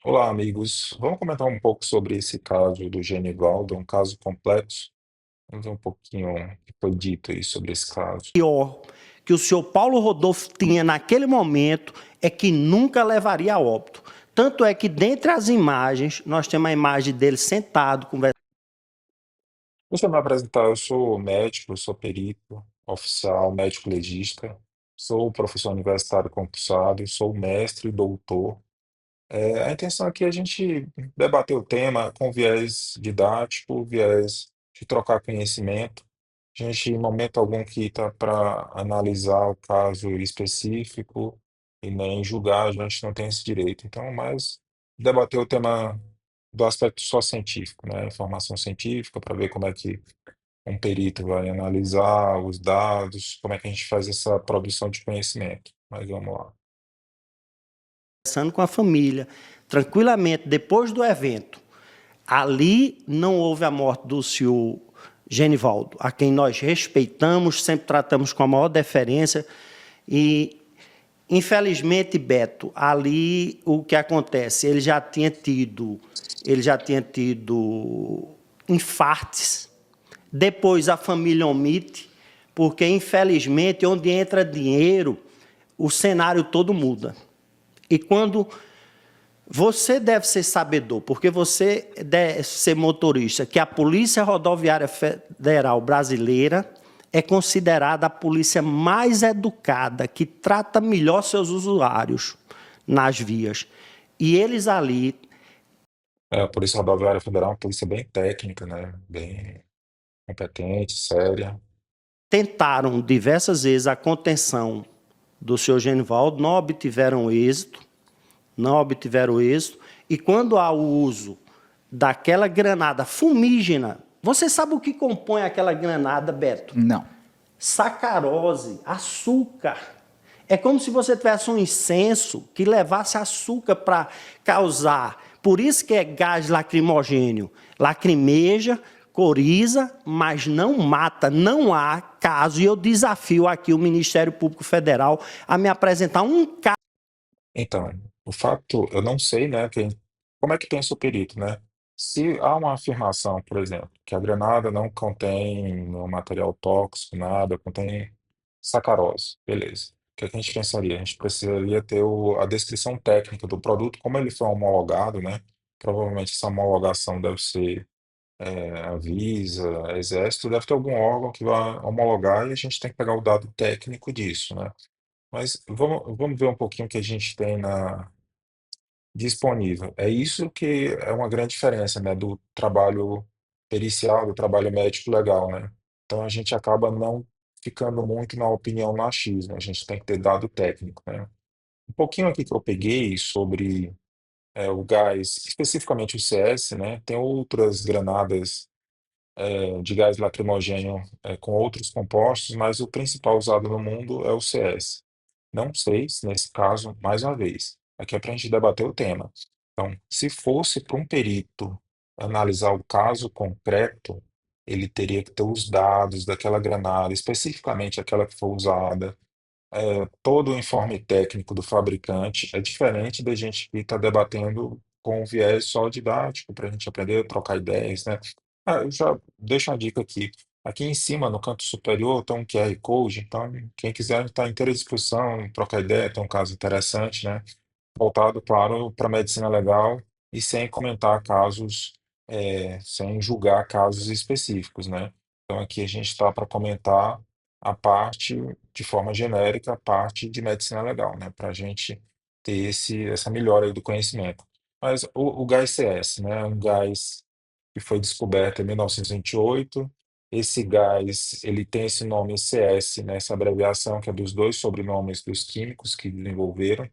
Olá, amigos. Vamos comentar um pouco sobre esse caso do Genivaldo, um caso complexo. Vamos ver um pouquinho o que foi dito aí sobre esse caso. Pior que o senhor Paulo Rodolfo tinha naquele momento é que nunca levaria a óbito. Tanto é que, dentre as imagens, nós temos a imagem dele sentado, conversando. Deixa eu me apresentar. Eu sou médico, sou perito, oficial, médico legista, sou professor universitário concursado, sou mestre, doutor. A intenção aqui é a gente debater o tema com viés didático, viés de trocar conhecimento. A gente, em momento algum, que está para analisar o caso específico e nem julgar, a gente não tem esse direito. Então, mas debater o tema do aspecto só científico, né? Informação científica, para ver como é que um perito vai analisar os dados, como é que a gente faz essa produção de conhecimento. Mas vamos lá. Com a família, tranquilamente, depois do evento. Ali não houve a morte do senhor Genivaldo, a quem nós respeitamos, sempre tratamos com a maior deferência. E, infelizmente, Beto, ali o que acontece? Ele já tinha tido infartes. Depois a família omite, porque, infelizmente, onde entra dinheiro, o cenário todo muda. E quando você deve ser sabedor, porque você deve ser motorista, que a Polícia Rodoviária Federal Brasileira é considerada a polícia mais educada, que trata melhor seus usuários nas vias. E eles ali A Polícia Rodoviária Federal é uma polícia bem técnica, né? Bem competente, séria. tentaram diversas vezes a contenção do senhor Genivaldo, não obtiveram êxito, e quando há o uso daquela granada fumígena, você sabe o que compõe aquela granada, Beto? Não. Sacarose, açúcar. É como se você tivesse um incenso que levasse açúcar para causar. Por isso que é gás lacrimogênio. Lacrimeja, coriza, mas não mata. Não há caso, e eu desafio aqui o Ministério Público Federal a me apresentar um caso. Então, o fato, eu não sei, né, como é que pensa o perito, né? Se há uma afirmação, por exemplo, que a granada não contém nenhum material tóxico, nada, contém sacarose, beleza. O que é que a gente pensaria? A gente precisaria ter a descrição técnica do produto, como ele foi homologado, né? Provavelmente essa homologação deve ser a Visa, a Exército, deve ter algum órgão que vai homologar e a gente tem que pegar o dado técnico disso, né? Mas vamos ver um pouquinho o que a gente tem disponível. É isso que é uma grande diferença, né, do trabalho pericial, do trabalho médico legal, né? Então a gente acaba não ficando muito na opinião no achismo, a gente tem que ter dado técnico, né? Um pouquinho aqui que eu peguei sobre o gás, especificamente o CS, né? Tem outras granadas de gás lacrimogêneo com outros compostos, mas o principal usado no mundo é o CS. Não sei se nesse caso, mais uma vez, aqui é para a gente debater o tema. Então, se fosse para um perito analisar o caso concreto, ele teria que ter os dados daquela granada, especificamente aquela que foi usada, todo o informe técnico do fabricante. É diferente da gente que está debatendo com um viés só didático, para a gente aprender a trocar ideias, né? Eu já deixo uma dica aqui. Aqui em cima, no canto superior, tem um QR Code, então quem quiser está inteira discussão, trocar ideia, tem um caso interessante, né? Voltado, claro, para a medicina legal e sem comentar casos, sem julgar casos específicos, né? Então aqui a gente está para comentar a parte, de forma genérica, a parte de medicina legal, né? Para a gente ter essa melhora aí do conhecimento. Mas o gás CS, né? É um gás que foi descoberto em 1928. Esse gás, ele tem esse nome CS, né? Essa abreviação que é dos dois sobrenomes dos químicos que desenvolveram.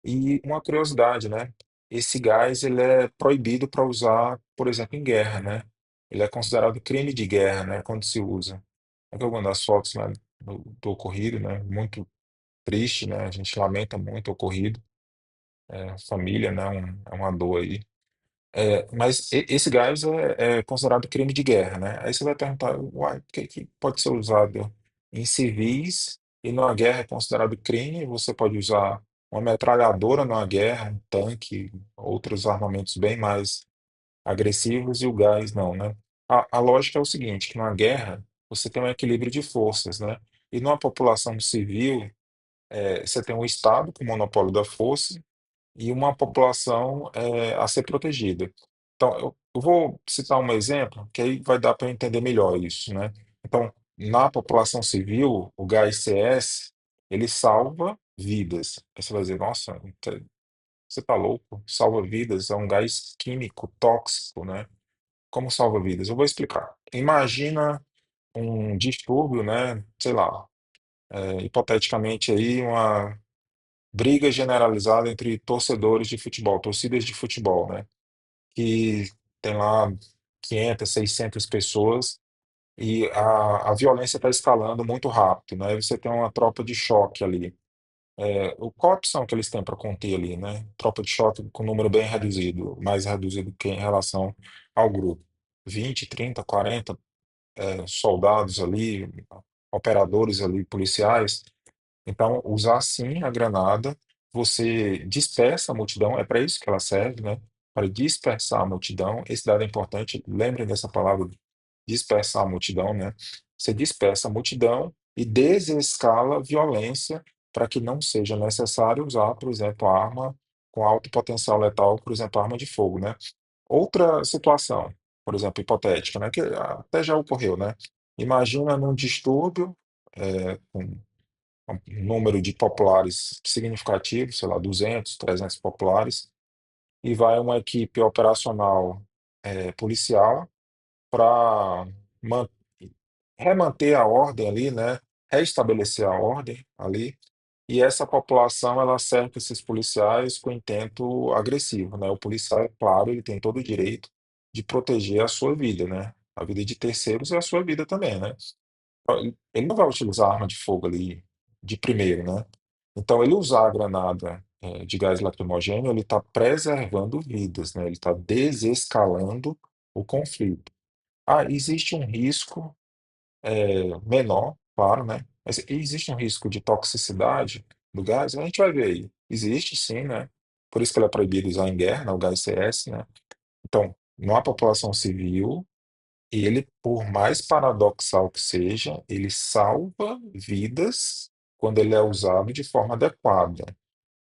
E uma curiosidade, né? Esse gás ele é proibido para usar, por exemplo, em guerra, né? Ele é considerado crime de guerra, né? Quando se usa. Aqui algumas das fotos, né, do ocorrido, né? Muito triste, né? A gente lamenta muito o ocorrido. Família, né? É uma dor aí. Mas esse gás é considerado crime de guerra, né? Aí você vai perguntar, uai, por que pode ser usado em civis e numa guerra é considerado crime? Você pode usar uma metralhadora numa guerra, um tanque, outros armamentos bem mais agressivos e o gás não, né? A lógica é o seguinte, que numa guerra você tem um equilíbrio de forças, né? E numa população civil, você tem um Estado com o monopólio da força e uma população a ser protegida. Então, eu vou citar um exemplo que aí vai dar para entender melhor isso, né? Então, na população civil, o gás CS, ele salva vidas. Aí você vai dizer, nossa, você tá louco? Salva vidas, é um gás químico tóxico, né? Como salva vidas? Eu vou explicar. Imagina um distúrbio, né? Sei lá, hipoteticamente aí uma briga generalizada entre torcedores de futebol, torcidas de futebol, né? Que tem lá 500, 600 pessoas e a violência está escalando muito rápido, né? Você tem uma tropa de choque ali. Qual a opção que eles têm para conter ali, né? Tropa de choque com número bem reduzido, mais reduzido que em relação ao grupo. 20, 30, 40 soldados ali, operadores ali, policiais. Então, usar sim a granada, você dispersa a multidão, é para isso que ela serve, né? Para dispersar a multidão. Esse dado é importante, lembrem dessa palavra, dispersar a multidão, né? Você dispersa a multidão e desescala a violência para que não seja necessário usar, por exemplo, a arma com alto potencial letal, por exemplo, a arma de fogo, né? Outra situação, por exemplo, hipotética, né? Que até já ocorreu, né? Imagina num distúrbio, com um número de populares significativo, sei lá, 200, 300 populares, e vai uma equipe operacional policial para remanter a ordem ali, né? Restabelecer a ordem ali. E essa população ela cerca esses policiais com intento agressivo, né? O policial, é claro, ele tem todo o direito de proteger a sua vida, né? A vida de terceiros e a sua vida também, né? Ele não vai utilizar arma de fogo ali de primeiro, né? Então, ele usar a granada de gás lacrimogêneo, ele está preservando vidas, né? Ele está desescalando o conflito. Ah, existe um risco menor, claro, né? Mas existe um risco de toxicidade do gás? A gente vai ver aí. Existe sim, né? Por isso que ele é proibido usar em guerra, né? O gás CS, né? Então, numa população civil, ele, por mais paradoxal que seja, ele salva vidas quando ele é usado de forma adequada.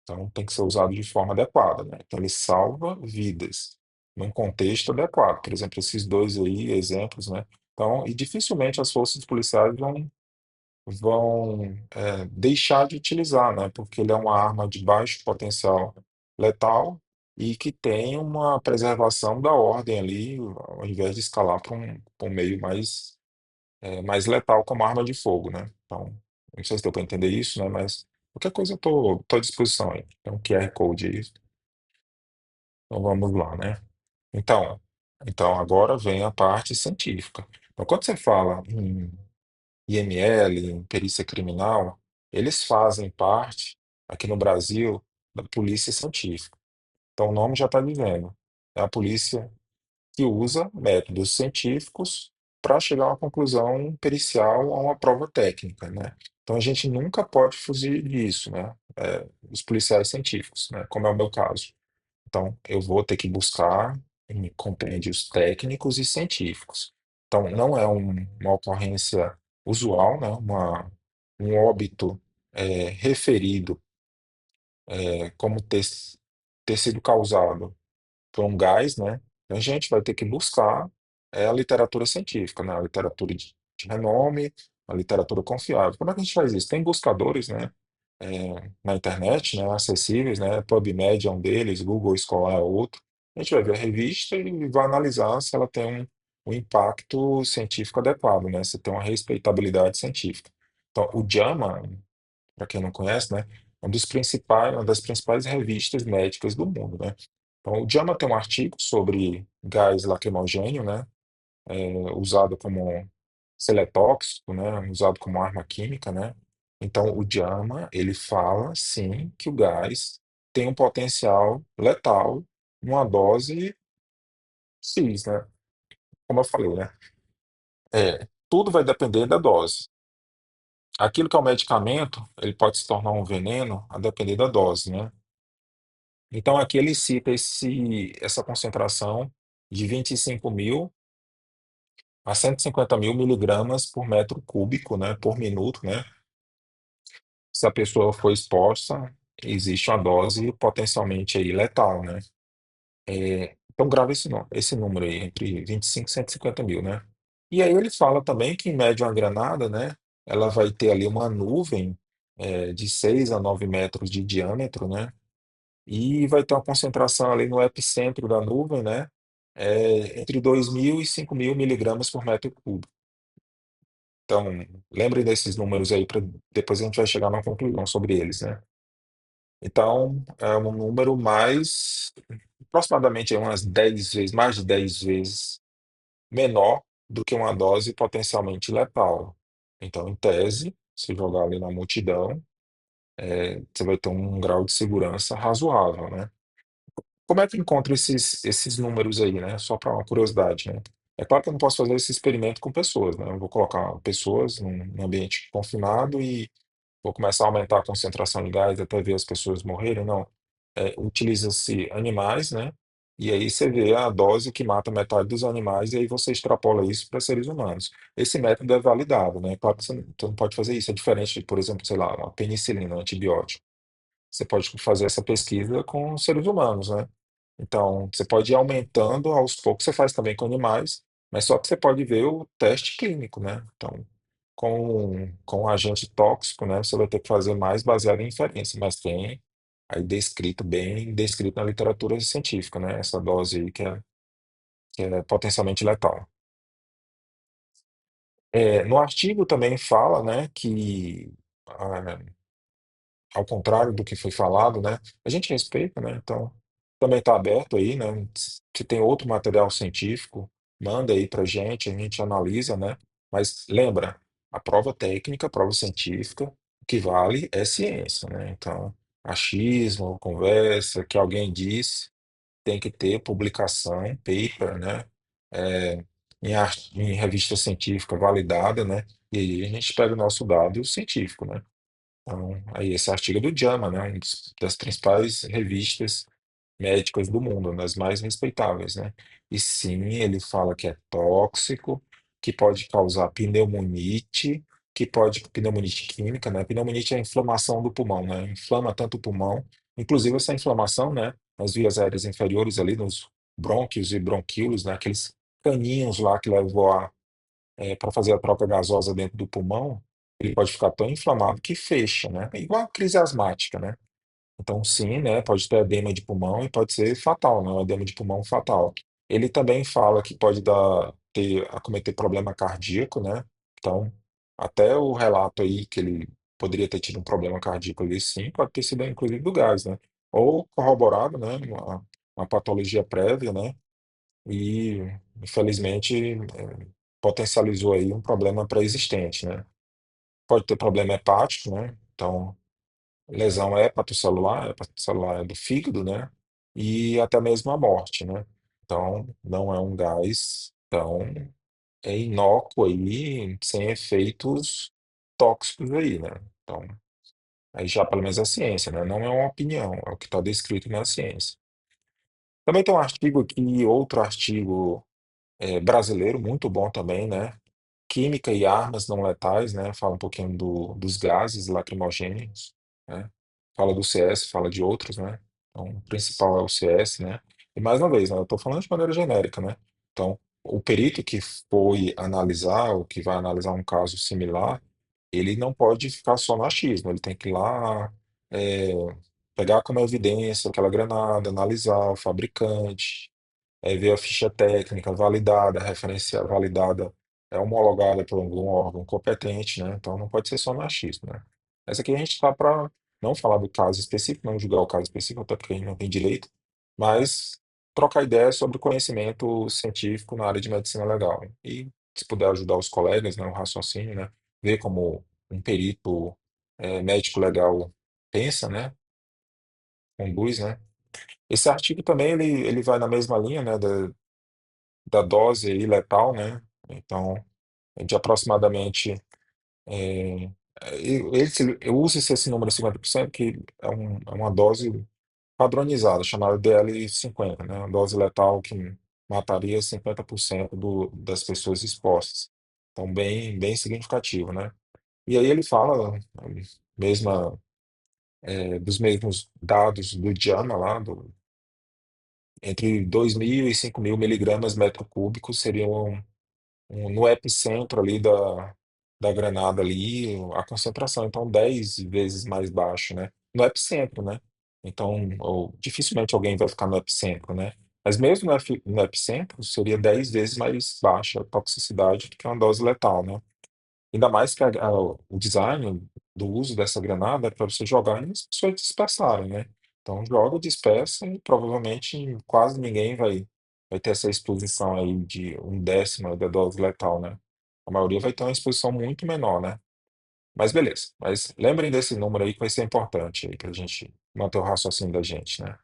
Então, tem que ser usado de forma adequada, né? Então, ele salva vidas num contexto adequado. Por exemplo, esses dois aí exemplos, né? Então, e dificilmente as forças policiais vão deixar de utilizar, né? Porque ele é uma arma de baixo potencial letal e que tem uma preservação da ordem ali, ao invés de escalar para um meio mais letal como arma de fogo, né? Então, não sei se deu para entender isso, né? Mas qualquer coisa eu tô à disposição aí. Tem um QR Code aí, então vamos lá, né? Então, então agora vem a parte científica. Então, quando você fala em IML, em perícia criminal, eles fazem parte, aqui no Brasil, da polícia científica. Então, o nome já está dizendo. É a polícia que usa métodos científicos para chegar a uma conclusão pericial, a uma prova técnica, né? Então, a gente nunca pode fugir disso, né? Os policiais científicos, né? Como é o meu caso. Então, eu vou ter que buscar em compêndios técnicos e científicos. Então, não é uma ocorrência usual, né? Um óbito referido como ter sido causado por um gás, né? A gente vai ter que buscar a literatura científica, né? A literatura de renome, a literatura confiável. Como é que a gente faz isso? Tem buscadores, né? Na internet, né, acessíveis, né? PubMed é um deles, Google Scholar é outro. A gente vai ver a revista e vai analisar se ela tem um impacto científico adequado, né? Se tem uma respeitabilidade científica. Então, o JAMA, para quem não conhece, né, é uma das principais revistas médicas do mundo, né? Então, o JAMA tem um artigo sobre gás lacrimogêneo, né? Usado como celetóxico, né, usado como arma química, né? Então, o JAMA, ele fala, sim, que o gás tem um potencial letal numa dose X, né? Como eu falei, né? Tudo vai depender da dose. Aquilo que é um medicamento, ele pode se tornar um veneno a depender da dose, né? Então, aqui ele cita essa concentração de 25.000 a 150.000 miligramas por metro cúbico, né, por minuto, né? Se a pessoa for exposta, existe uma dose potencialmente aí letal, né? Então, grava esse número aí, entre 25 e 150 mil, né? E aí ele fala também que, em média, uma granada, né? Ela vai ter ali uma nuvem de 6 a 9 metros de diâmetro, né? E vai ter uma concentração ali no epicentro da nuvem, né? Entre 2.000 e 5.000 miligramas por metro cúbico. Então, lembre desses números aí, para depois a gente vai chegar numa conclusão sobre eles, né? Então, é um número mais, aproximadamente umas 10 vezes, mais de 10 vezes menor do que uma dose potencialmente letal. Então, em tese, se jogar ali na multidão, você vai ter um grau de segurança razoável, né? Como é que encontra esses números aí, né? Só para uma curiosidade, né? É claro que eu não posso fazer esse experimento com pessoas, né? Eu vou colocar pessoas num ambiente confinado e vou começar a aumentar a concentração de gás até ver as pessoas morrerem. Não. Utiliza-se animais, né? E aí você vê a dose que mata metade dos animais e aí você extrapola isso para seres humanos. Esse método é validado, né? Claro que você não pode fazer isso. É diferente de, por exemplo, sei lá, uma penicilina, um antibiótico. Você pode fazer essa pesquisa com seres humanos, né? Então, você pode ir aumentando aos poucos, você faz também com animais, mas só que você pode ver o teste clínico, né? Então, com um agente tóxico, né, você vai ter que fazer mais baseado em inferência, mas tem aí descrito, bem descrito na literatura científica, né? Essa dose aí que é potencialmente letal. No artigo também fala, né, que ah, ao contrário do que foi falado, né? A gente respeita, né? Então, também está aberto aí, né? Se tem outro material científico, manda aí para a gente analisa, né? Mas lembra, a prova técnica, a prova científica, o que vale é ciência, né? Então, achismo, conversa, que alguém disse, tem que ter publicação, paper, né? É, em revista científica validada, né? E aí a gente pega o nosso dado científico, né? Então, aí esse artigo é do JAMA, né, das principais revistas médicas do mundo, das mais respeitáveis, né? E sim, ele fala que é tóxico, que pode causar pneumonite, pneumonite química, né? Pneumonite é a inflamação do pulmão, né? Inflama tanto o pulmão, inclusive essa inflamação, né, nas vias aéreas inferiores ali, nos brônquios e bronquíolos, né, aqueles caninhos lá que levam ar para fazer a troca gasosa dentro do pulmão, ele pode ficar tão inflamado que fecha, né? É igual a crise asmática, né? Então, sim, né? Pode ter edema de pulmão e pode ser fatal, né? Um edema de pulmão fatal. Ele também fala que pode acometer problema cardíaco, né? Então, até o relato aí que ele poderia ter tido um problema cardíaco ali, sim, pode ter sido inclusive do gás, né? Ou corroborado, né? Uma patologia prévia, né? E, infelizmente, potencializou aí um problema pré-existente, né? Pode ter problema hepático, né? Então, lesão hepatocelular é do fígado, né? E até mesmo a morte, né? Então, não é um gás tão inócuo aí, sem efeitos tóxicos aí, né? Então, aí já pelo menos é ciência, né? Não é uma opinião, é o que está descrito na ciência. Também tem um artigo aqui, outro artigo brasileiro, muito bom também, né? Química e armas não letais, né? Fala um pouquinho dos gases lacrimogêneos, né? Fala do CS, fala de outros, né? Então, o principal é o CS, né? E mais uma vez, né? Eu estou falando de maneira genérica, né? Então, o perito que foi analisar, ou que vai analisar um caso similar, ele não pode ficar só no achismo, ele tem que ir lá, é, pegar como evidência aquela granada, analisar o fabricante, ver a ficha técnica validada, referência validada, homologada por algum órgão competente, né? Então não pode ser só no achismo, né? Essa aqui a gente está para não falar do caso específico, não julgar o caso específico, até porque a gente não tem direito, mas trocar ideias sobre o conhecimento científico na área de medicina legal. E se puder ajudar os colegas, né, no raciocínio, né? Ver como um perito médico legal pensa, né? Conduz, né? Esse artigo também ele vai na mesma linha, né, da dose aí letal, né? Então, de aproximadamente. É, eu uso esse número 50%, que é uma dose. padronizada, chamada DL50, né? Uma dose letal que mataria 50% das pessoas expostas. Então, bem significativo, né? E aí ele fala, mesma, dos mesmos dados do JAMA lá, entre 2.000 e 5.000 miligramas metro cúbico seriam no epicentro ali da granada ali, a concentração, então 10 vezes mais baixo, né? No epicentro, né? Então, dificilmente alguém vai ficar no epicentro, né? Mas mesmo no epicentro, seria 10 vezes mais baixa a toxicidade do que uma dose letal, né? Ainda mais que o design do uso dessa granada é para você jogar e as pessoas dispersarem, né? Então joga, dispersa e provavelmente quase ninguém vai ter essa exposição aí de 1/10 da dose letal, né? A maioria vai ter uma exposição muito menor, né? Mas beleza. Mas lembrem desse número aí que vai ser importante aí para a gente manter o raciocínio da gente, né?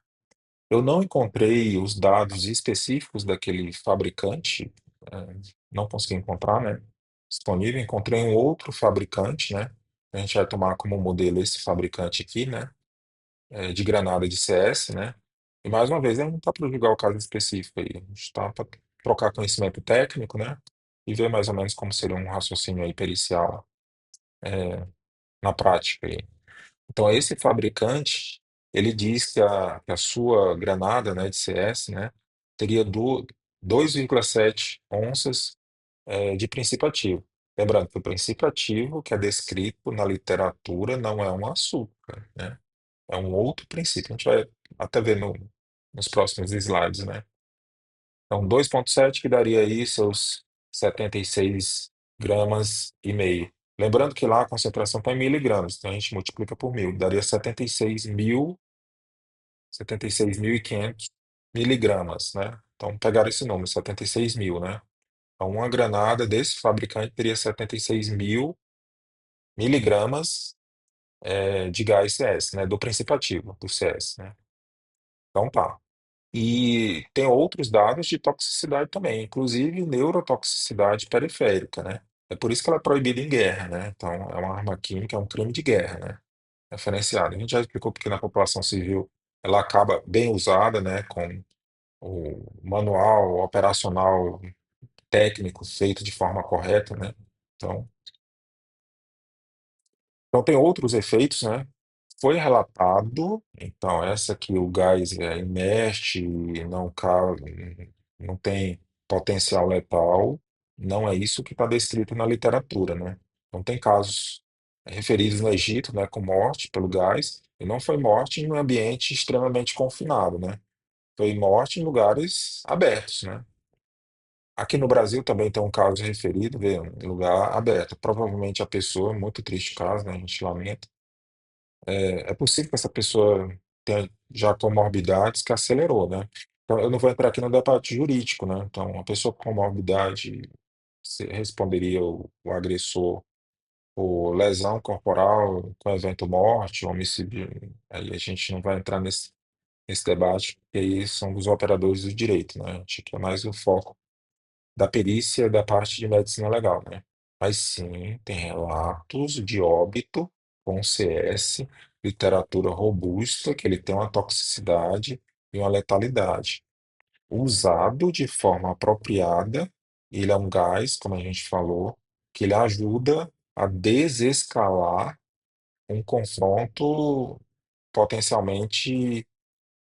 Eu não encontrei os dados específicos daquele fabricante, eh, não consegui encontrar, né, disponível. Encontrei um outro fabricante, né? A gente vai tomar como modelo esse fabricante aqui, né, de granada de CS, né? E mais uma vez, não está para julgar o caso específico aí, a gente está para trocar conhecimento técnico, né? E ver mais ou menos como seria um raciocínio aí pericial na prática aí. Então, esse fabricante, ele diz que a sua granada, né, de CS, né, teria 2,7 onças, de princípio ativo. Lembrando que o princípio ativo que é descrito na literatura não é um açúcar, né? É um outro princípio. A gente vai até ver nos próximos slides, né? Então, 2,7 que daria aí seus 76,5 gramas. Lembrando que lá a concentração está em miligramas, então a gente multiplica por mil, daria 76.500 miligramas, né? Então, pegaram esse número, 76 mil, né? Então, uma granada desse fabricante teria 76 mil miligramas, de gás CS, né? Do princípio ativo do CS, né? Então, tá. E tem outros dados de toxicidade também, inclusive neurotoxicidade periférica, né? É por isso que ela é proibida em guerra, né? Então, é uma arma química, é um crime de guerra, né? Referenciado. A gente já explicou porque na população civil ela acaba bem usada, né? Com o manual operacional técnico feito de forma correta, né? Então, então tem outros efeitos, né? Foi relatado, então, essa que o gás é inerte, não tem potencial letal, não é isso que está descrito na literatura, né? Então, tem casos referidos no Egito, né, com morte pelo gás, e não foi morte em um ambiente extremamente confinado, né? Foi morte em lugares abertos, né? Aqui no Brasil também tem um caso referido, vê, em lugar aberto. Provavelmente a pessoa, muito triste o caso, né? A gente lamenta. É possível que essa pessoa tenha já comorbidades que acelerou, né? Então, eu não vou entrar aqui no debate jurídico, né? Então, uma pessoa com comorbidade responderia o agressor por lesão corporal com evento morte, homicídio. Aí a gente não vai entrar nesse debate, porque aí são os operadores do direito, né? A gente quer mais o foco da perícia da parte de medicina legal, né? Mas sim, tem relatos de óbito com CS, literatura robusta, que ele tem uma toxicidade e uma letalidade. Usado de forma apropriada, ele é um gás, como a gente falou, que ele ajuda a desescalar um confronto potencialmente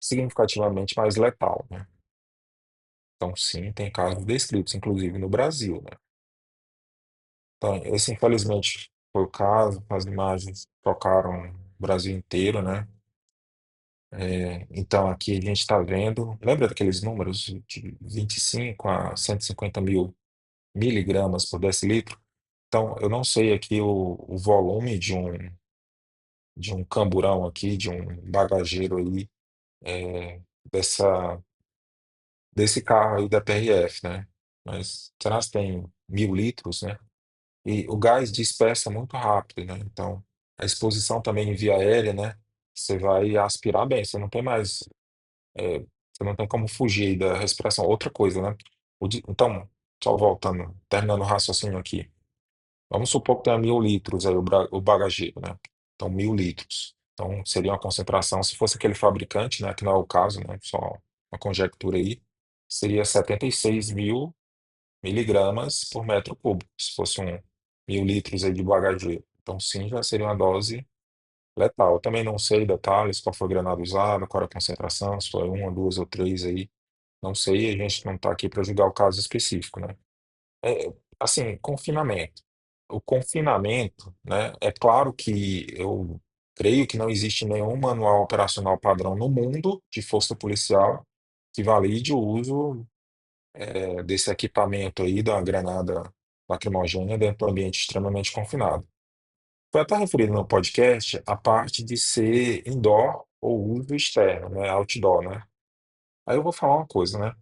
significativamente mais letal, né? Então, sim, tem casos descritos, inclusive no Brasil, né? Então, esse infelizmente foi o caso, as imagens tocaram o Brasil inteiro, né? Então aqui a gente está vendo, lembra daqueles números de 25 a 150 mil miligramas por decilitro? Então, eu não sei aqui o volume de um camburão aqui, de um bagageiro aí, é, dessa, desse carro aí da PRF, né? Mas será que tem 1.000 litros, né? E o gás dispersa muito rápido, né? Então, a exposição também em via aérea, né? Você vai aspirar bem, você não tem mais, você não tem como fugir da respiração. Outra coisa, né? Então, só voltando, terminando o raciocínio aqui. Vamos supor que tenha 1.000 litros aí o bagageiro, né? Então, 1.000 litros. Então, seria uma concentração, se fosse aquele fabricante, né, que não é o caso, né, só uma conjectura aí, seria 76.000 miligramas por metro cúbico, se fosse 1.000 litros aí de Bagageiro. Então, sim, já seria uma dose letal. Eu também não sei detalhes, qual foi o granado usado, qual era a concentração, se foi uma, duas ou três aí, não sei, a gente não está aqui para julgar o caso específico, né? Assim, confinamento. O confinamento, né, é claro que eu creio que não existe nenhum manual operacional padrão no mundo de força policial que valide o uso desse equipamento aí da granada lacrimogênea dentro do ambiente extremamente confinado. Foi até referido no podcast a parte de ser indoor ou uso externo, né, outdoor, né? Aí eu vou falar uma coisa, né?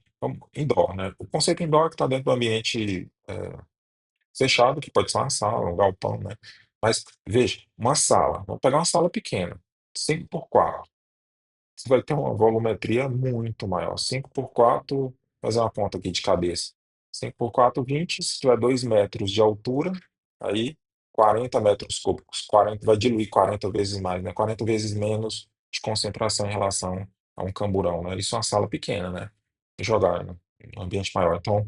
Indoor, né? O conceito indoor é que está dentro do ambiente fechado, que pode ser uma sala, um galpão, né? Mas veja, uma sala, vamos pegar uma sala pequena, 5 por 4. Você vai ter uma volumetria muito maior. 5 por 4, fazer uma conta aqui de cabeça. 5 por 4, 20. Se tiver 2 metros de altura, aí 40 metros cúbicos. 40, vai diluir 40 vezes mais, né? 40 vezes menos de concentração em relação a um camburão, né? Isso é uma sala pequena, né? Jogar, né? Um ambiente maior. Então,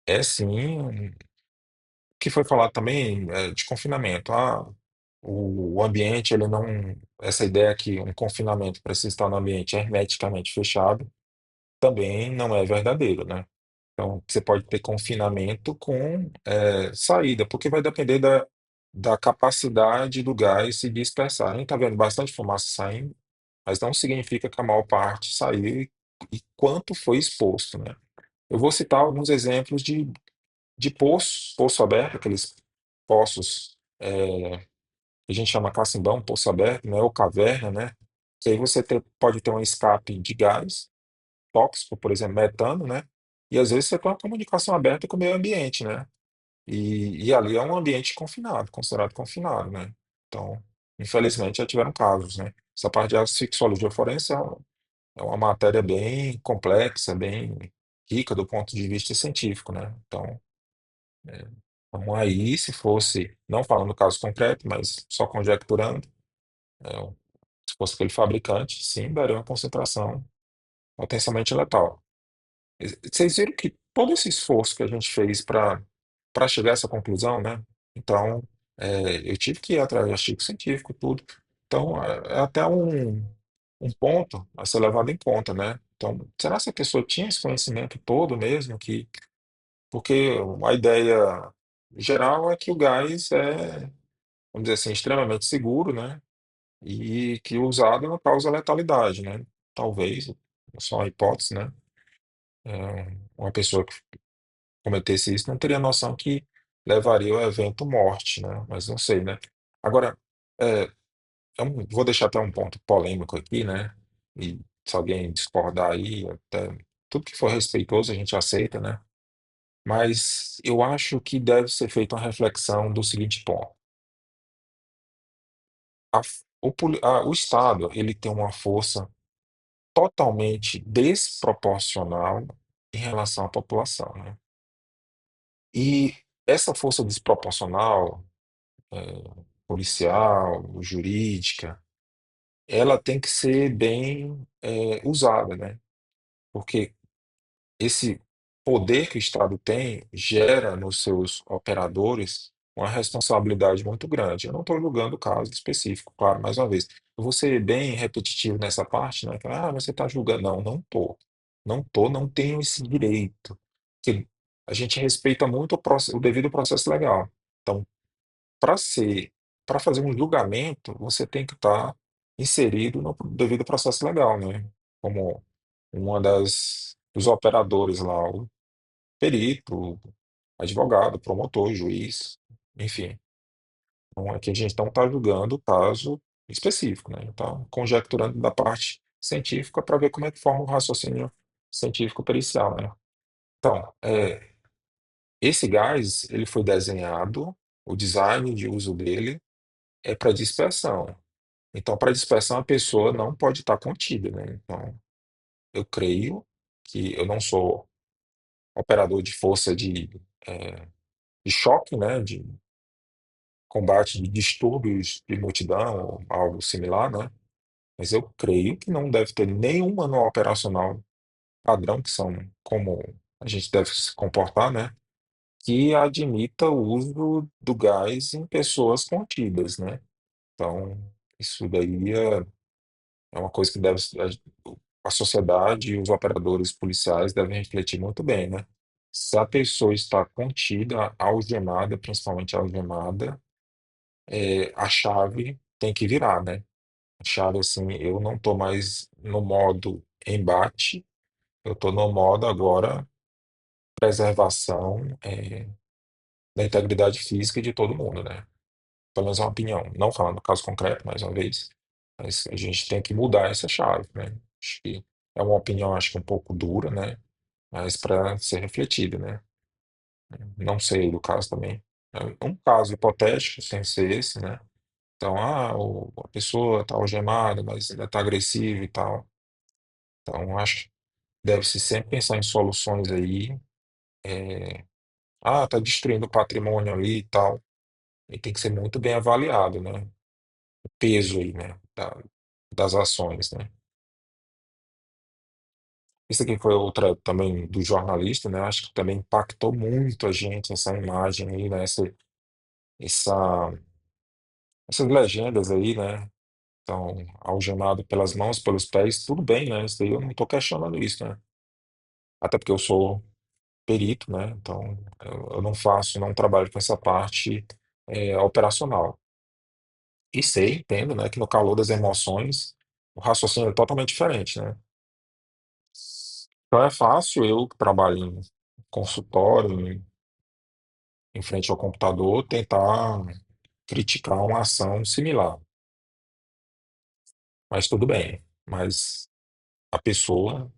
é sim que foi falado também de confinamento. O ambiente, ele não. Essa ideia que um confinamento precisa estar no ambiente hermeticamente fechado também não é verdadeiro, né? Então, você pode ter confinamento com saída, porque vai depender da capacidade do gás se dispersar. A gente está vendo bastante fumaça saindo, mas não significa que a maior parte saiu e quanto foi exposto, né? Eu vou citar alguns exemplos de poço aberto, aqueles poços que a gente chama cassimbão, poço aberto, né, ou caverna, né? Que aí você pode ter um escape de gás tóxico, por exemplo, metano, né? E às vezes você tem uma comunicação aberta com o meio ambiente, né? E ali é um ambiente confinado, considerado confinado, né? Então, infelizmente, já tiveram casos, né? Essa parte de asfixologia forense é uma matéria bem complexa, bem rica do ponto de vista científico, né? Então, então, aí, se fosse, não falando do caso concreto, mas só conjecturando, é, se fosse aquele fabricante, sim, daria uma concentração potencialmente letal. Vocês viram que todo esse esforço que a gente fez para chegar a essa conclusão, né? Então, eu tive que ir atrás de artigo científico, tudo. Então, é até um ponto a ser levado em conta, né? Então, será que a pessoa tinha esse conhecimento todo mesmo? Porque a ideia geral é que o gás é, vamos dizer assim, extremamente seguro, né? E que usado não causa letalidade, né? Talvez, só uma hipótese, né? Uma pessoa que cometesse isso não teria noção que levaria ao evento morte, né? Mas não sei, né? Agora, é, vou deixar até um ponto polêmico aqui, né? E se alguém discordar aí, até tudo que for respeitoso a gente aceita, né? Mas eu acho que deve ser feita uma reflexão do seguinte ponto. O Estado, ele tem uma força totalmente desproporcional em relação à população, né. E essa força desproporcional, policial, jurídica, ela tem que ser bem, usada, né, porque esse poder que o Estado tem gera nos seus operadores uma responsabilidade muito grande. Eu não estou julgando o caso específico, claro, mais uma vez. Eu vou ser bem repetitivo nessa parte, né? Mas você está julgando. Não, não estou. Não estou, não tenho esse direito. Porque a gente respeita muito o devido processo legal. Então, para ser, para fazer um julgamento, você tem que estar inserido no devido processo legal, né? Como uma dos operadores lá, o perito, o advogado, promotor, juiz, enfim. Então, aqui a gente não está julgando o caso específico, né? Está conjecturando da parte científica para ver como é que forma o raciocínio científico pericial, né? Então, esse gás, ele foi desenhado, o design de uso dele é para dispersão. Então, para dispersão, a pessoa não pode estar contida, né? Então, eu creio que eu não sou operador de força de choque, né? combate de distúrbios de multidão ou algo similar, né? Mas eu creio que não deve ter nenhum manual operacional padrão, que são como a gente deve se comportar, né? Que admita o uso do gás em pessoas contidas, né? Então, isso daí é uma coisa que a sociedade e os operadores policiais devem refletir muito bem, né? Se a pessoa está contida, algemada, principalmente algemada, a chave tem que virar, né? A chave, assim, eu não estou mais no modo embate, eu estou no modo agora preservação, da integridade física de todo mundo, né? Pelo menos é uma opinião. Não falando do caso concreto, mais uma vez, mas a gente tem que mudar essa chave, né? Acho que é uma opinião, acho que um pouco dura, né? Mas para ser refletida, né? Não sei do caso também. É um caso hipotético, sem ser esse, né? Então, a pessoa está algemada, mas ainda está agressiva e tal. Então, acho que deve-se sempre pensar em soluções aí. Está destruindo o patrimônio ali e tal. E tem que ser muito bem avaliado, né? O peso aí, né? Das ações, né? Isso aqui foi outra também do jornalista, né? Acho que também impactou muito a gente essa imagem aí, né? Essa, essas legendas aí, né? Então, algemado pelas mãos, pelos pés, tudo bem, né? Isso daí eu não estou questionando isso, né? Até porque eu sou perito, né? Então, eu não trabalho com essa parte operacional. E sei, entendo, né? Que no calor das emoções, o raciocínio é totalmente diferente, né? Então é fácil eu que trabalho em consultório, em frente ao computador, tentar criticar uma ação similar. Mas tudo bem. Mas a pessoa,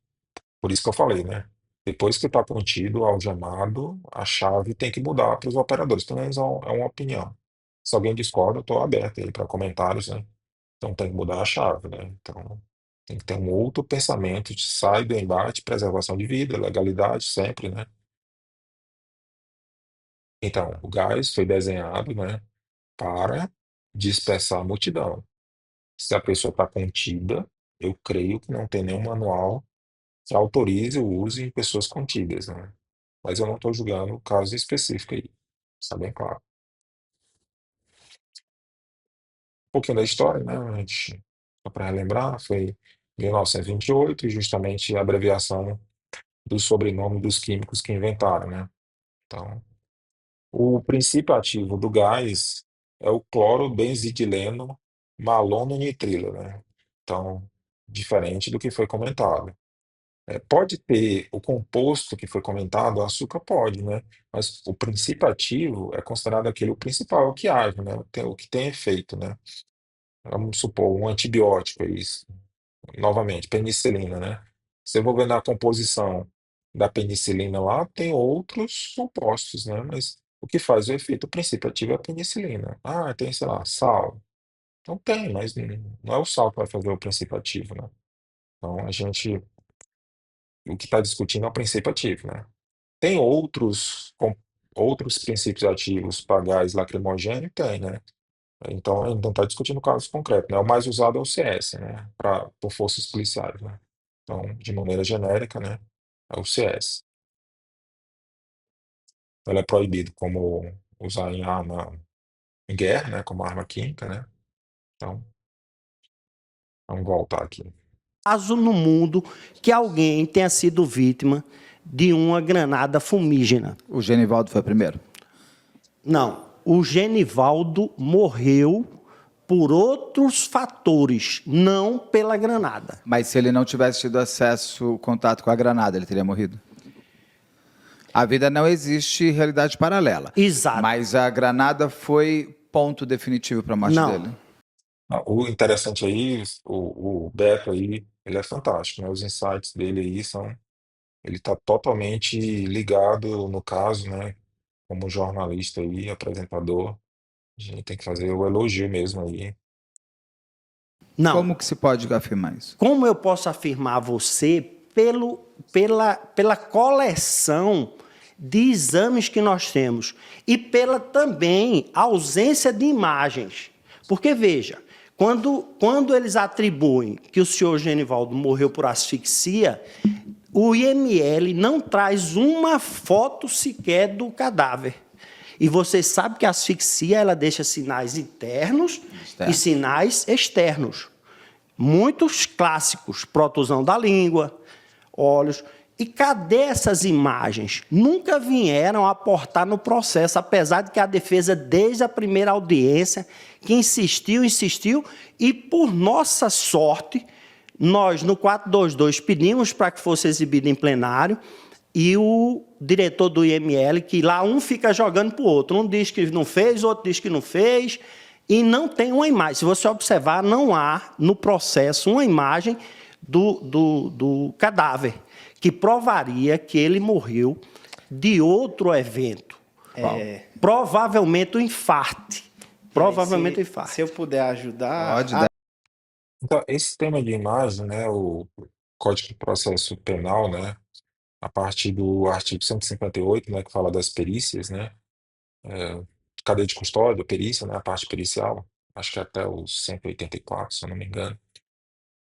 por isso que eu falei, né? Depois que está contido, algemado, a chave tem que mudar para os operadores. Pelo menos é uma opinião. Se alguém discorda, eu estou aberto aí para comentários, né? Então tem que mudar a chave, né? Então tem que ter um outro pensamento, de sai do embate, preservação de vida, legalidade sempre, né? Então, o gás foi desenhado, né, para dispersar a multidão. Se a pessoa está contida, eu creio que não tem nenhum manual que autorize o uso em pessoas contidas, né? Mas eu não estou julgando o caso específico aí. Está bem claro. Um pouquinho da história, né? A gente, só para relembrar, foi 1928 e justamente a abreviação do sobrenome dos químicos que inventaram, né? Então, o princípio ativo do gás é o clorobenzidileno malononitrilo, né? Então, diferente do que foi comentado. Pode ter o composto que foi comentado, o açúcar pode, né? Mas o princípio ativo é considerado aquele o principal, o que age, né? O que tem efeito, né? Vamos supor, um antibiótico, é isso. Novamente, penicilina, né? Se eu vou ver na composição da penicilina lá, tem outros compostos, né? Mas o que faz o efeito, o princípio ativo é a penicilina. Tem, sei lá, sal. Então tem, mas não é o sal que vai fazer o princípio ativo, né? Então o que está discutindo é o princípio ativo, né? Tem outros princípios ativos para gás lacrimogêneo? Tem, né? Então, a gente não está discutindo casos concretos, né? O mais usado é o CS, né? Por forças policiais, né? Então, de maneira genérica, né? É o CS. Ele é proibido como usar em guerra, né? Como arma química, né? Então, vamos voltar aqui. Caso no mundo que alguém tenha sido vítima de uma granada fumígena. O Genivaldo foi primeiro. Não, o Genivaldo morreu por outros fatores, não pela granada. Mas se ele não tivesse tido acesso, contato com a granada, ele teria morrido? A vida não existe realidade paralela. Exato. Mas a granada foi ponto definitivo para a morte Não. dele. O interessante aí, o Beto aí, ele é fantástico, né? Os insights dele aí são. Ele está totalmente ligado no caso, né? Como jornalista aí, apresentador. A gente tem que fazer o elogio mesmo aí. Como Não. que se pode afirmar isso? Como eu posso afirmar a você pela coleção de exames que nós temos e pela também ausência de imagens. Porque, veja, quando eles atribuem que o senhor Genivaldo morreu por asfixia, o IML não traz uma foto sequer do cadáver. E você sabe que a asfixia ela deixa sinais internos e sinais externos. Muitos clássicos, protusão da língua, olhos. E cadê essas imagens? Nunca vieram aportar no processo, apesar de que a defesa, desde a primeira audiência, que insistiu, e por nossa sorte, nós, no 422, pedimos para que fosse exibido em plenário, e o diretor do IML, que lá um fica jogando para o outro, um diz que não fez, outro diz que não fez, e não tem uma imagem. Se você observar, não há no processo uma imagem do cadáver, que provaria que ele morreu de outro evento. Provavelmente o infarte. Provavelmente o infarte. Se eu puder ajudar. Pode dar. Então, esse tema de imagem, né, o Código de Processo Penal, né, a partir do artigo 158, né, que fala das perícias, né, cadeia de custódia, perícia, né, a parte pericial, acho que até o 184, se eu não me engano,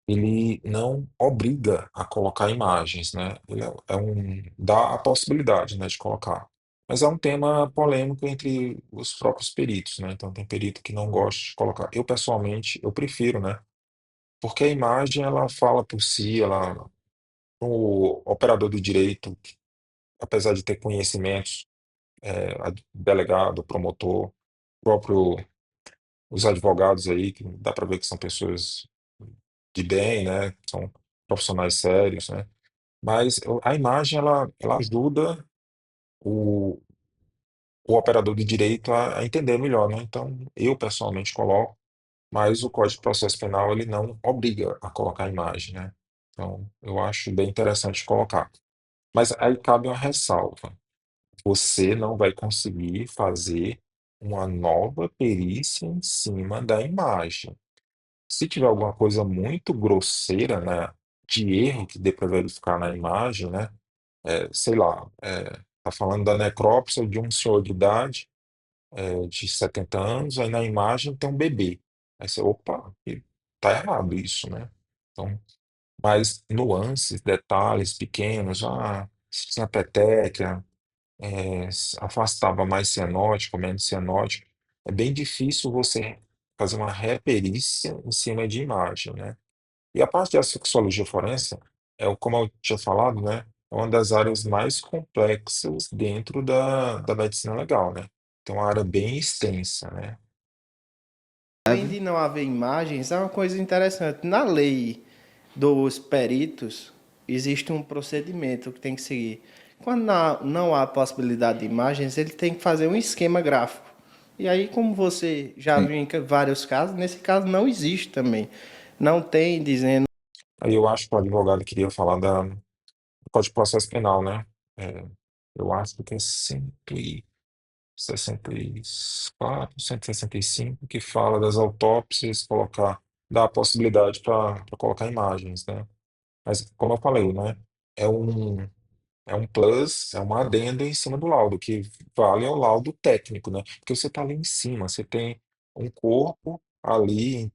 ele não obriga a colocar imagens, né, ele dá a possibilidade, né, de colocar. Mas é um tema polêmico entre os próprios peritos, né, então tem perito que não gosta de colocar. Eu, pessoalmente, eu prefiro, né, porque a imagem, ela fala por si, o operador do direito, apesar de ter conhecimentos, delegado, promotor, próprio os advogados aí, que dá para ver que são pessoas de bem, né? São profissionais sérios, né? Mas a imagem ela ajuda o, o operador do direito a entender melhor, né? Então, eu pessoalmente coloco, mas o Código de Processo Penal ele não obriga a colocar a imagem, né? Então, eu acho bem interessante colocar. Mas aí cabe uma ressalva. Você não vai conseguir fazer uma nova perícia em cima da imagem. Se tiver alguma coisa muito grosseira, né, de erro que dê para verificar na imagem, né, sei lá, tá falando da necrópsia de um senhor de idade, de 70 anos, aí na imagem tem um bebê. Aí você, opa, tá errado isso, né? Então, mas nuances, detalhes pequenos, se tinha peteca, afastava mais cianótico, menos cianótico. É bem difícil você fazer uma reperícia em cima de imagem, né? E a parte da sexologia forense, como eu tinha falado, né? É uma das áreas mais complexas dentro da medicina legal, né? Tem uma área bem extensa, né? Além de não haver imagens, é uma coisa interessante. Na lei dos peritos, existe um procedimento que tem que seguir. Quando não há possibilidade de imagens, ele tem que fazer um esquema gráfico. E aí, como você já viu em vários casos, nesse caso não existe também. Não tem dizendo. Aí eu acho que o advogado queria falar do Código de Processo Penal, né? É, eu acho que é 164, 165, que fala das autópsias, dá a possibilidade para colocar imagens, né? Mas, como eu falei, né? É um, é um plus, é uma adenda em cima do laudo, que vale ao laudo técnico, né? Porque você está ali em cima, você tem um corpo ali em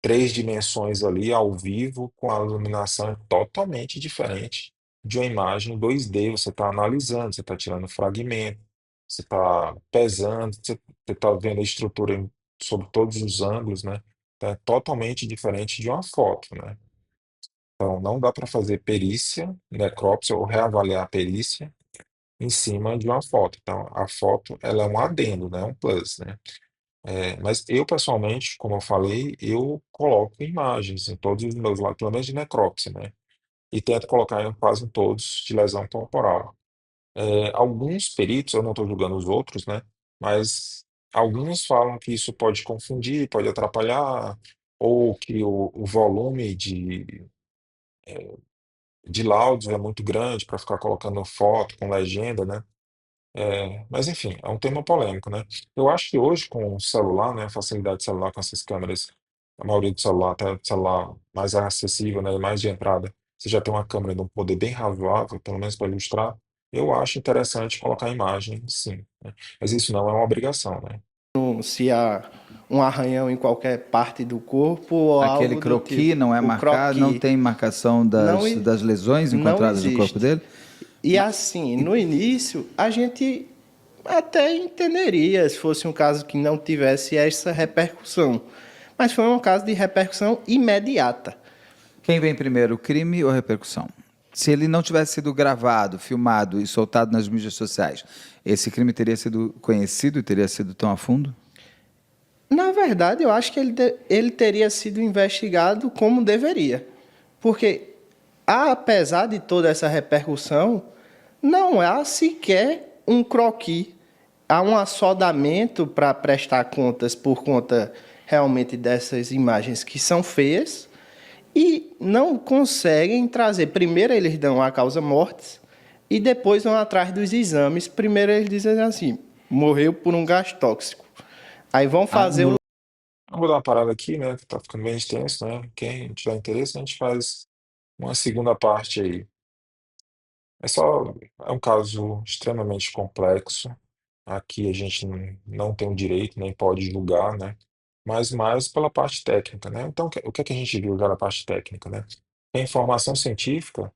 3 dimensões ali, ao vivo, com a iluminação totalmente diferente de uma imagem 2D. Você está analisando, você está tirando fragmento, você está pesando, você está vendo a estrutura sob todos os ângulos, né? Então, é totalmente diferente de uma foto, né? Então, não dá para fazer perícia, necrópsia ou reavaliar a perícia em cima de uma foto. Então, a foto, ela é um adendo, né? Um plus, né? Mas eu, pessoalmente, como eu falei, eu coloco imagens em todos os meus laudos, pelo menos de necrópsia, né? E tento colocar em quase em todos de lesão corporal. Alguns peritos, eu não estou julgando os outros, né? Mas alguns falam que isso pode confundir, pode atrapalhar, ou que o volume de laudos é muito grande para ficar colocando foto com legenda, né? Mas enfim, é um tema polêmico, né? Eu acho que hoje com o celular, né, a facilidade de celular com essas câmeras, a maioria do celular, até celular mais acessível, né, mais de entrada, você já tem uma câmera de um poder bem razoável, pelo menos para ilustrar. eu acho interessante colocar imagem, sim, né? Mas isso não é uma obrigação, né? Se há um arranhão em qualquer parte do corpo ou Aquele algo do croqui tipo. não é O marcado, não croquis tem marcação não, das lesões não encontradas no corpo existe. dele? E assim, no início, a gente até entenderia se fosse um caso que não tivesse essa repercussão. Mas foi um caso de repercussão imediata. Quem vem primeiro, o crime ou a repercussão? Se ele não tivesse sido gravado, filmado e soltado nas mídias sociais, esse crime teria sido conhecido e teria sido tão a fundo? Na verdade, eu acho que ele teria sido investigado como deveria. Porque, apesar de toda essa repercussão, não há sequer um croquis. Há um assodamento para prestar contas por conta realmente dessas imagens que são feias e não conseguem trazer. Primeiro eles dão a causa mortes e depois vão atrás dos exames. Primeiro eles dizem assim, morreu por um gás tóxico. Aí vão Ah, fazer o Eu vou dar uma parada aqui, né? Que tá ficando bem extenso, né? Quem tiver interesse, a gente faz uma segunda parte aí. É um caso extremamente complexo. Aqui a gente não tem o direito, nem pode julgar, né? Mas mais pela parte técnica, né? Então, o que é que a gente viu já na parte técnica, né? A informação científica,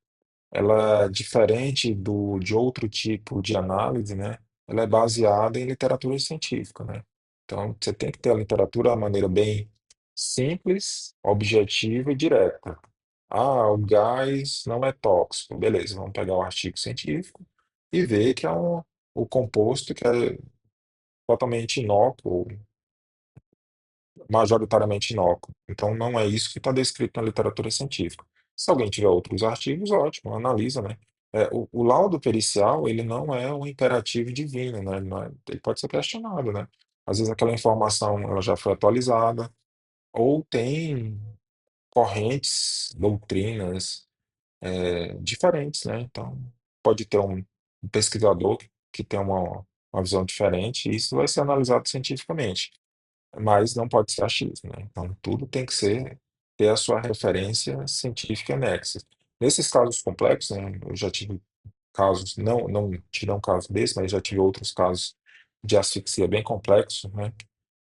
ela é diferente de outro tipo de análise, né? Ela é baseada em literatura científica, né? Então, você tem que ter a literatura de uma maneira bem simples, objetiva e direta. Ah, o gás não é tóxico. Beleza, vamos pegar o artigo científico e ver que é o composto que é totalmente inócuo, majoritariamente inócuo. Então, não é isso que está descrito na literatura científica. Se alguém tiver outros artigos, ótimo, analisa, né? O laudo pericial, ele não é um imperativo divino, né? Ele pode ser questionado, né? Às vezes aquela informação ela já foi atualizada, ou tem correntes, doutrinas diferentes, né? Então, pode ter um pesquisador que tem uma visão diferente, e isso vai ser analisado cientificamente, mas não pode ser achismo, né? Então, tudo tem que ter a sua referência científica anexa. Nesses casos complexos, né, eu já tive casos, não tive um caso desse, mas já tive outros casos de asfixia bem complexos, né?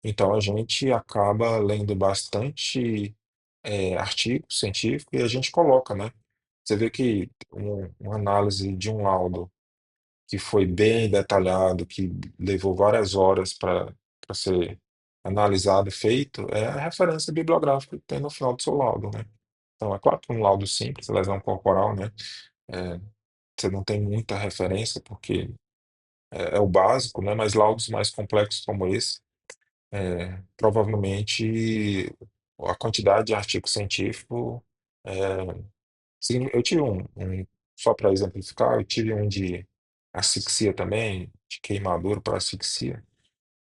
Então, a gente acaba lendo bastante artigo científico e a gente coloca, né? Você vê que uma análise de um laudo que foi bem detalhado, que levou várias horas para ser analisado, feito, é a referência bibliográfica que tem no final do seu laudo, né? Então, é claro que um laudo simples, lesão corporal, né? é, Você não tem muita referência, porque é o básico, né? Mas laudos mais complexos como esse, provavelmente a quantidade de artigo científico. Sim, eu tive só para exemplificar, eu tive um de asfixia também, de queimadura para asfixia.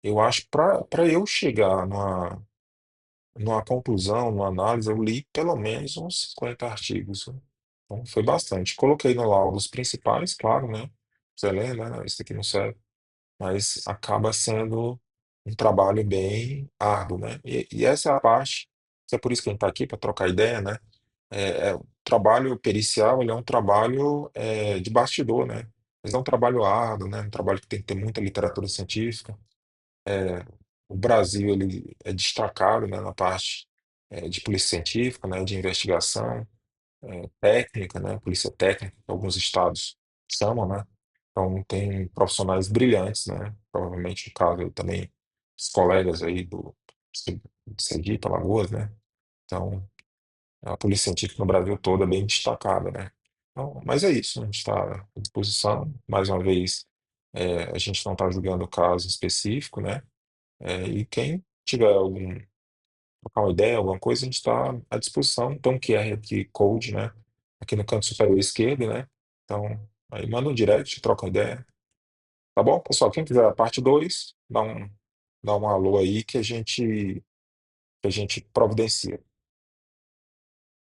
Eu acho que para eu chegar numa conclusão, numa análise, eu li pelo menos uns 50 artigos, né? Então foi bastante. Coloquei no laudo os principais, claro, né? Você lê, né? Isso aqui não serve, mas acaba sendo um trabalho bem árduo, né? E essa é a parte, que é por isso que a gente está aqui, para trocar ideia, né? O trabalho pericial, ele é um trabalho de bastidor, né? Mas é um trabalho árduo, né? Um trabalho que tem que ter muita literatura científica. O Brasil, ele é destacado, né, na parte de polícia científica, né, de investigação técnica, né? Polícia técnica, que alguns estados chamam, né? Então, tem profissionais brilhantes, né? Provavelmente, no caso, aí também, os colegas aí de Sergipe, Alagoas, né? Então, a polícia científica no Brasil todo é bem destacada, né? Então, mas é isso, a gente está à disposição. Mais uma vez, a gente não está julgando o caso específico, né? E quem tiver trocar uma ideia, alguma coisa, a gente está à disposição. Tem um QR aqui, Code, né? Aqui no canto superior esquerdo, né? Então, aí manda um direct, troca uma ideia. Tá bom, pessoal? Quem quiser a parte 2 dá um alô aí que a gente providencia.